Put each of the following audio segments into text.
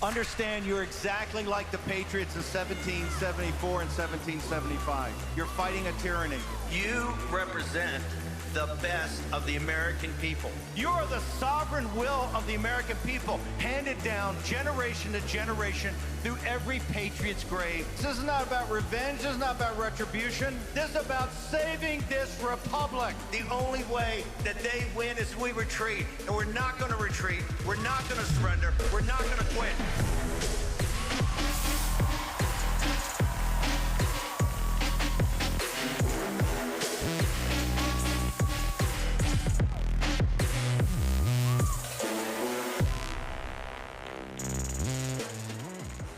Understand you're exactly like the Patriots in 1774 and 1775. You're fighting a tyranny. You represent the best of the American people. You are the sovereign will of the American people, handed down generation to generation through every patriot's grave. This is not about revenge. This is not about retribution. This is about saving this republic. The only way that they win is we retreat, and we're not going to retreat. We're not going to surrender. We're not going to quit.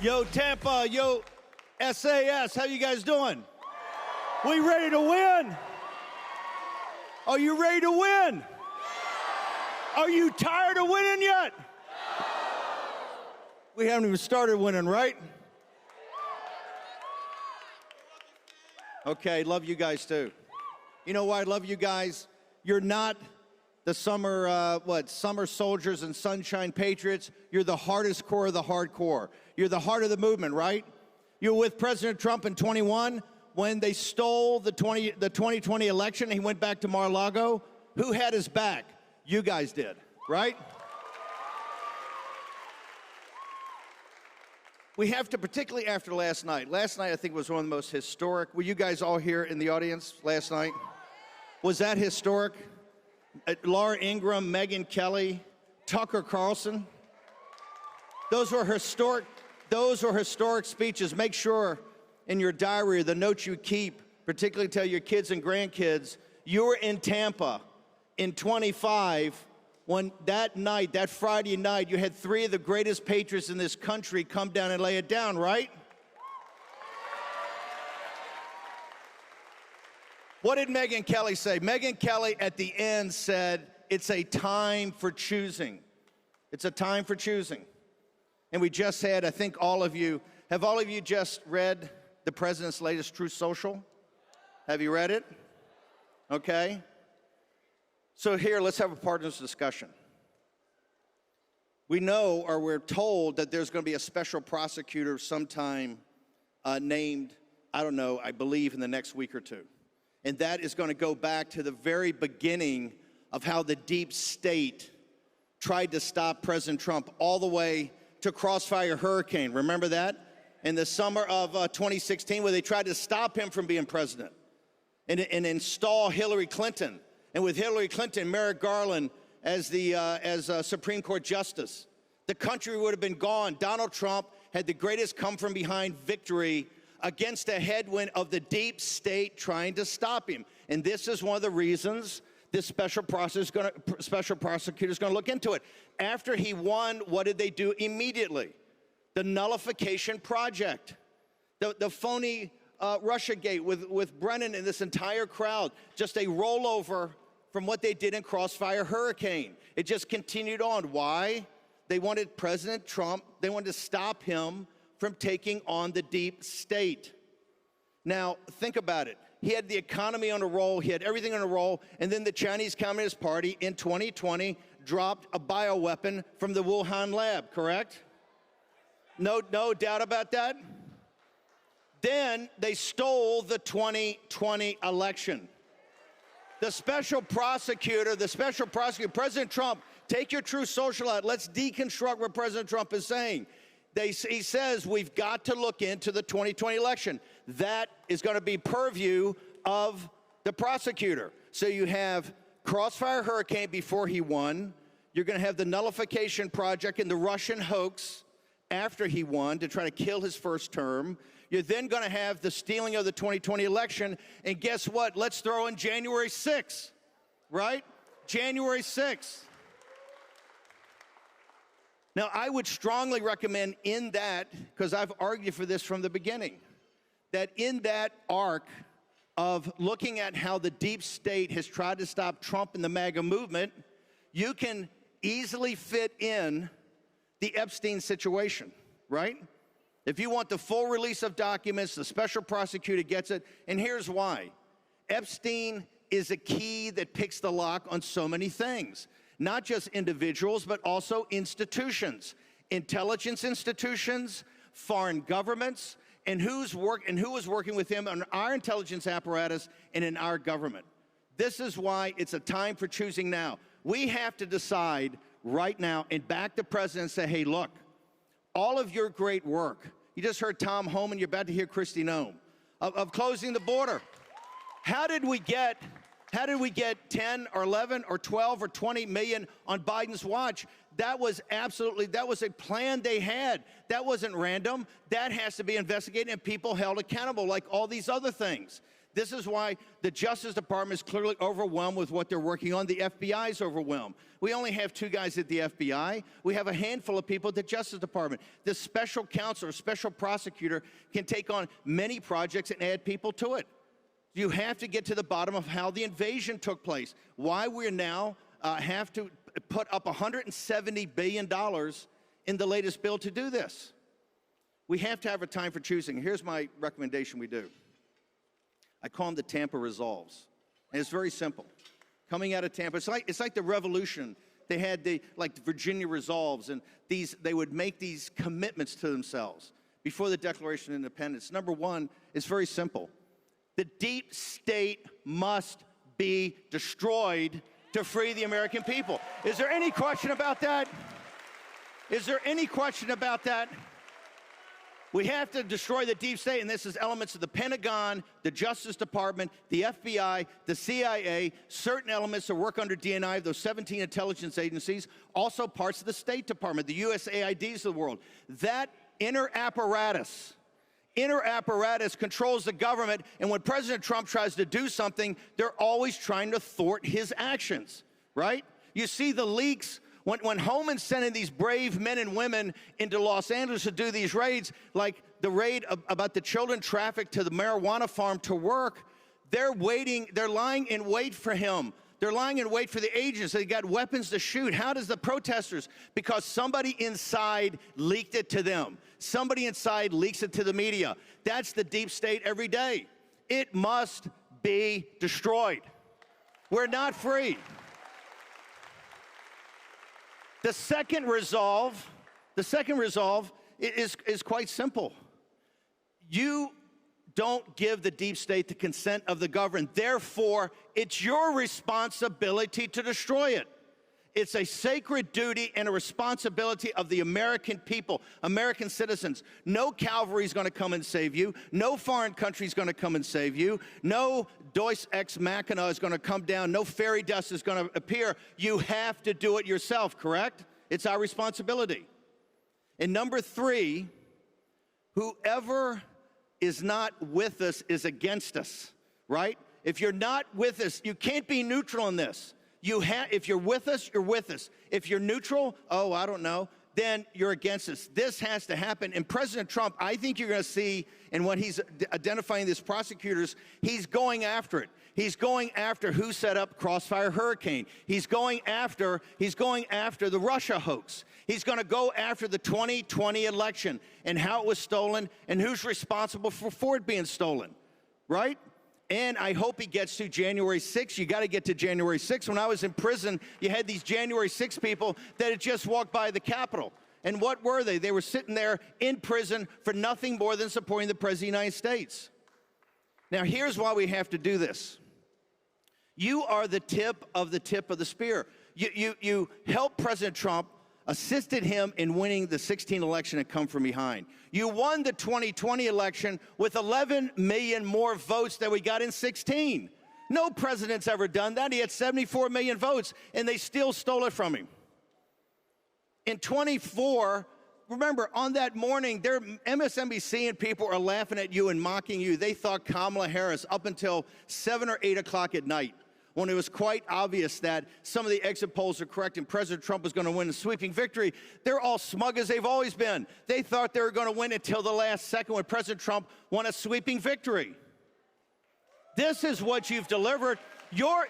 Yo, Tampa, yo, SAS, how you guys doing? We ready to win? Are you ready to win? Are you tired of winning yet? We haven't even started winning, right? Okay, love you guys too. You know why I love you guys? You're not the summer soldiers and sunshine patriots. You're the hardest core of the hardcore. You're the heart of the movement, right? You were with President Trump in 21 when they stole the 2020 election. He went back to Mar-a-Lago. Who had his back? You guys did, right? We have to, particularly after last night. Last night, I think, was one of the most historic. Were you guys all here in the audience last night? Was that historic? Laura Ingraham, Megyn Kelly, Tucker Carlson. Those were historic speeches. Make sure in your diary, the notes you keep, particularly tell your kids and grandkids, you were in Tampa in 25 when that night, that Friday night, you had three of the greatest patriots in this country come down and lay it down, right? What did Megyn Kelly say? Megyn Kelly at the end said, it's a time for choosing. It's a time for choosing. And we just had, I think all of you just read the president's latest Truth Social? Have you read it? Okay. So here, let's have a partners discussion. We know, or we're told, that there's going to be a special prosecutor sometime named, I don't know, I believe in the next week or two. And that is going to go back to the very beginning of how the deep state tried to stop President Trump all the way to Crossfire Hurricane. Remember that? In the summer of 2016, where they tried to stop him from being president and install Hillary Clinton. And with Hillary Clinton, Merrick Garland as Supreme Court Justice, the country would have been gone. Donald Trump had the greatest come-from-behind victory against a headwind of the deep state trying to stop him. And this is one of the reasons this special prosecutor is going to look into it. After he won, what did they do immediately? The nullification project, the phony Russiagate with Bannon and this entire crowd, just a rollover from what they did in Crossfire Hurricane. It just continued on. Why? They wanted President Trump, they wanted to stop him from taking on the deep state. Now, think about it. He had the economy on a roll, he had everything on a roll, and then the Chinese Communist Party in 2020 dropped a bioweapon from the Wuhan lab, correct? No doubt about that? Then they stole the 2020 election. The special prosecutor, President Trump, take your Truth Social out. Let's deconstruct what President Trump is saying. He says we've got to look into the 2020 election. That is going to be purview of the prosecutor. So you have Crossfire Hurricane before he won. You're going to have the nullification project and the Russian hoax after he won to try to kill his first term. You're then going to have the stealing of the 2020 election. And guess what? Let's throw in January 6th, right? January 6th. Now, I would strongly recommend in that, because I've argued for this from the beginning, that in that arc of looking at how the deep state has tried to stop Trump and the MAGA movement, you can easily fit in the Epstein situation, right? If you want the full release of documents, the special prosecutor gets it, and here's why. Epstein is a key that picks the lock on so many things. Not just individuals, but also institutions. intelligence institutions, foreign governments, and who was working with him on our intelligence apparatus and in our government. This is why it's a time for choosing now. We have to decide right now and back the president and say, hey, look, all of your great work, you just heard Tom Homan, you're about to hear Kristi Noem, of closing the border. How did we get 10 or 11 or 12 or 20 million on Biden's watch? That was a plan they had. That wasn't random. That has to be investigated and people held accountable like all these other things. This is why the Justice Department is clearly overwhelmed with what they're working on. The FBI is overwhelmed. We only have 2 guys at the FBI. We have a handful of people at the Justice Department. The special counsel or special prosecutor can take on many projects and add people to it. You have to get to the bottom of how the invasion took place, why we now have to put up $170 billion in the latest bill to do this. We have to have a time for choosing. Here's my recommendation we do. I call them the Tampa Resolves. And it's very simple. Coming out of Tampa, it's like the revolution. They had the Virginia Resolves, and they would make these commitments to themselves before the Declaration of Independence. Number one, it's very simple. The deep state must be destroyed to free the American people. Is there any question about that? Is there any question about that? We have to destroy the deep state, and this is elements of the Pentagon, the Justice Department, the FBI, the CIA, certain elements that work under DNI, those 17 intelligence agencies, also parts of the State Department, the USAIDs of the world. That inner apparatus controls the government, and when President Trump tries to do something, they're always trying to thwart his actions, right? You see the leaks. When Homan's sending these brave men and women into Los Angeles to do these raids, like the raid about the children trafficked to the marijuana farm to work, they're lying in wait for him. They're lying in wait for the agents. They got weapons to shoot. How does the protesters? Because somebody inside leaked it to them. Somebody inside leaks it to the media. That's the deep state every day. It must be destroyed. We're not free. The second resolve is quite simple. You don't give the deep state the consent of the governed. Therefore, it's your responsibility to destroy it. It's a sacred duty and a responsibility of the American people, American citizens. No cavalry is going to come and save you. No foreign country is going to come and save you. No Deus ex machina is going to come down. No fairy dust is going to appear. You have to do it yourself, correct? It's our responsibility. And number three, whoever is not with us is against us, right? If you're not with us, you can't be neutral in this. If you're with us, you're with us. If you're neutral, I don't know, then you're against us. This has to happen. And President Trump, I think you're going to see in what he's identifying these prosecutors, he's going after it. He's going after who set up Crossfire Hurricane. He's going after the Russia hoax. He's going to go after the 2020 election and how it was stolen and who's responsible for it being stolen, right? And I hope he gets to January 6th. You got to get to January 6th. When I was in prison, you had these January 6th people that had just walked by the Capitol. And what were they? They were sitting there in prison for nothing more than supporting the President of the United States. Now, here's why we have to do this. You are the tip of the spear. You helped President Trump, assisted him in winning the 2016 election and come from behind. You won the 2020 election with 11 million more votes than we got in 2016. No president's ever done that. He had 74 million votes, and they still stole it from him. In 24, remember, on that morning, MSNBC and people are laughing at you and mocking you. They thought Kamala Harris up until 7 or 8 o'clock at night, when it was quite obvious that some of the exit polls are correct and President Trump was going to win a sweeping victory. They're all smug as they've always been. They thought they were going to win until the last second when President Trump won a sweeping victory. This is what you've delivered. Your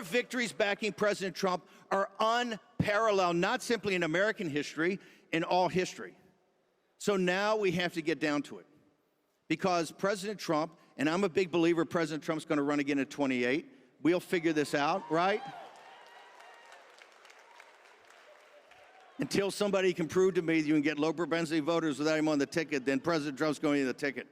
victories backing President Trump are unparalleled, not simply in American history, in all history. So now we have to get down to it. Because President Trump, and I'm a big believer President Trump's going to run again at 28. We'll figure this out, right? Until somebody can prove to me that you can get low propensity voters without him on the ticket, then President Trump's going to the ticket.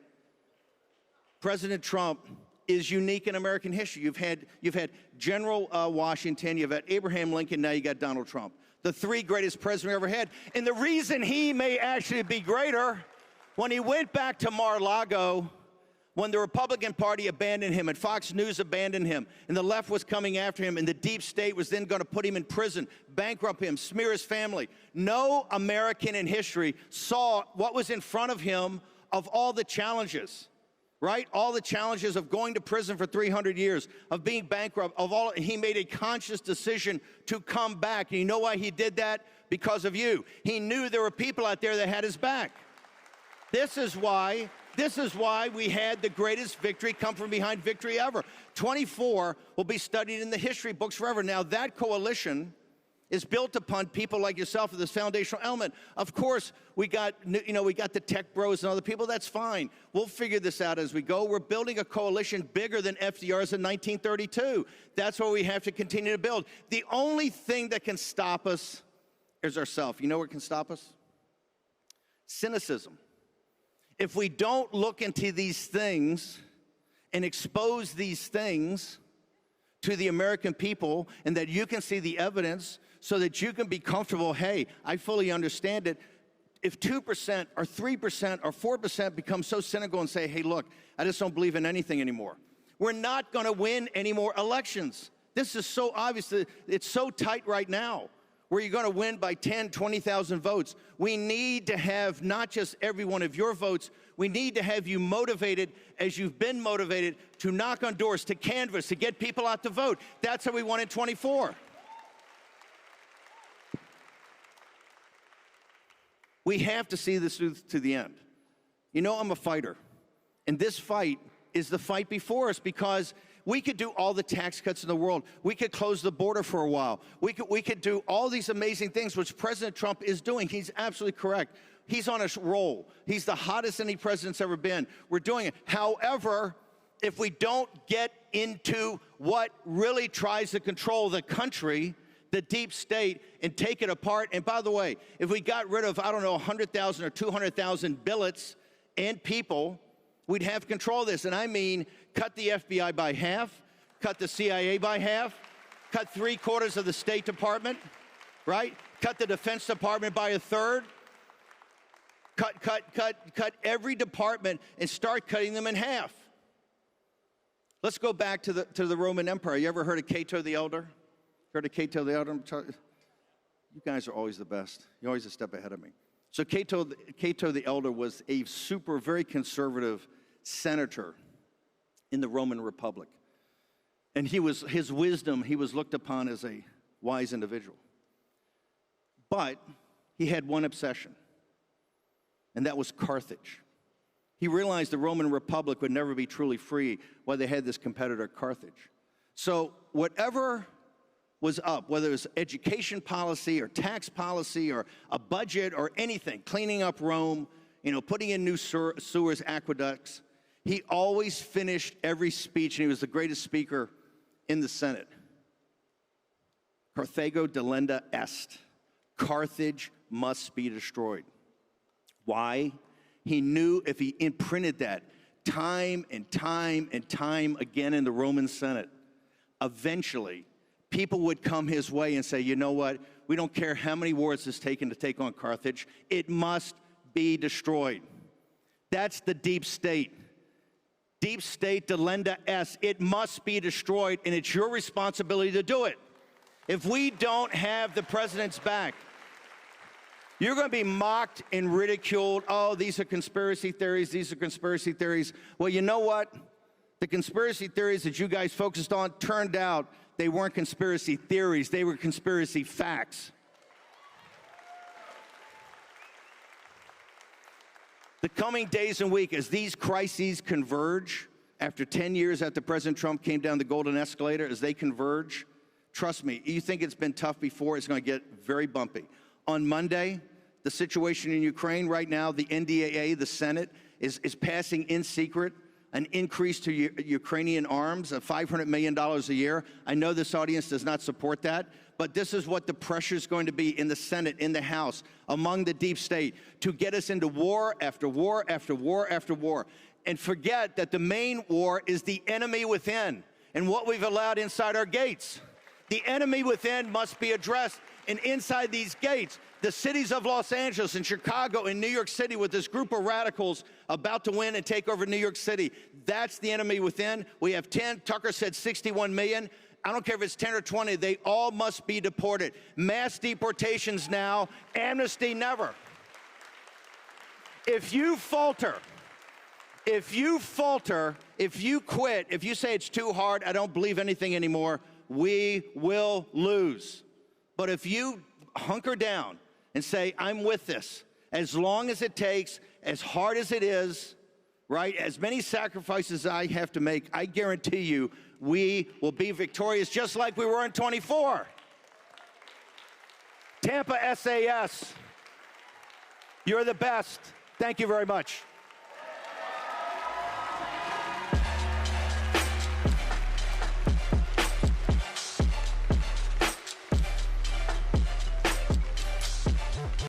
President Trump is unique in American history. You've had General Washington, you've had Abraham Lincoln, now you got Donald Trump. The three greatest presidents we ever had. And the reason he may actually be greater, when he went back to Mar-a-Lago, when the Republican Party abandoned him and Fox News abandoned him and the left was coming after him and the deep state was then going to put him in prison, bankrupt him, smear his family. No American in history saw what was in front of him of all the challenges, right? All the challenges of going to prison for 300 years, of being bankrupt, of all. He made a conscious decision to come back. And you know why he did that? Because of you. He knew there were people out there that had his back. This is why we had the greatest victory come from behind victory ever. 24 will be studied in the history books forever. Now, that coalition is built upon people like yourself with this foundational element. Of course, we got the tech bros and other people. That's fine. We'll figure this out as we go. We're building a coalition bigger than FDR's in 1932. That's what we have to continue to build. The only thing that can stop us is ourselves. You know what can stop us? Cynicism. If we don't look into these things and expose these things to the American people and that you can see the evidence so that you can be comfortable, hey, I fully understand it. If 2% or 3% or 4% become so cynical and say, hey, look, I just don't believe in anything anymore, we're not going to win any more elections. This is so obvious. It's so tight right now, where you're going to win by 10, 20,000 votes. We need to have not just every one of your votes, we need to have you motivated as you've been motivated to knock on doors, to canvass, to get people out to vote. That's how we won in 24. We have to see this through to the end. You know, I'm a fighter, and this fight is the fight before us, because we could do all the tax cuts in the world. We could close the border for a while. We could do all these amazing things, which President Trump is doing. He's absolutely correct. He's on a roll. He's the hottest any president's ever been. We're doing it. However, if we don't get into what really tries to control the country, the deep state, and take it apart. And by the way, if we got rid of, 100,000 or 200,000 billets and people, we'd have control of this. And I mean, cut the FBI by half, cut the CIA by half, cut 3/4 of the State Department, right? Cut the Defense Department by a third. Cut every department and start cutting them in half. Let's go back to the Roman Empire. You ever heard of Cato the Elder? Heard of Cato the Elder? You guys are always the best. You're always a step ahead of me. So Cato the Elder was a very conservative senator in the Roman Republic. And his wisdom, he was looked upon as a wise individual. But he had one obsession, and that was Carthage. He realized the Roman Republic would never be truly free while they had this competitor, Carthage. So whatever was up, whether it was education policy or tax policy or a budget or anything, cleaning up Rome, putting in new sewers, aqueducts, he always finished every speech, and he was the greatest speaker in the Senate. Carthago delenda est. Carthage must be destroyed. Why? He knew if he imprinted that time and time and time again in the Roman Senate, eventually people would come his way and say, you know what? We don't care how many wars it's taken to take on Carthage. It must be destroyed. That's the deep state. Deep state delenda est. It must be destroyed, and it's your responsibility to do it. If we don't have the president's back, you're going to be mocked and ridiculed. Oh, these are conspiracy theories. These are conspiracy theories. Well, you know what? The conspiracy theories that you guys focused on turned out they weren't conspiracy theories. They were conspiracy facts. The coming days and week, as these crises converge, after 10 years after President Trump came down the golden escalator, as they converge, trust me, you think it's been tough before, it's going to get very bumpy. On Monday, the situation in Ukraine right now, the NDAA, the Senate, is passing in secret an increase to Ukrainian arms of $500 million a year. I know this audience does not support that, but this is what the pressure is going to be in the Senate, in the House, among the deep state, to get us into war after war after war after war. And forget that the main war is the enemy within and what we've allowed inside our gates. The enemy within must be addressed. And inside these gates, the cities of Los Angeles and Chicago and New York City, with this group of radicals about to win and take over New York City, that's the enemy within. We have 10, Tucker said 61 million. I don't care if it's 10 or 20, they all must be deported. Mass deportations now, amnesty never. If you falter, if you quit, if you say it's too hard, I don't believe anything anymore, we will lose. But if you hunker down and say, I'm with this, as long as it takes, as hard as it is, right, as many sacrifices I have to make, I guarantee you we will be victorious just like we were in 24. Tampa SAS, you're the best. Thank you very much.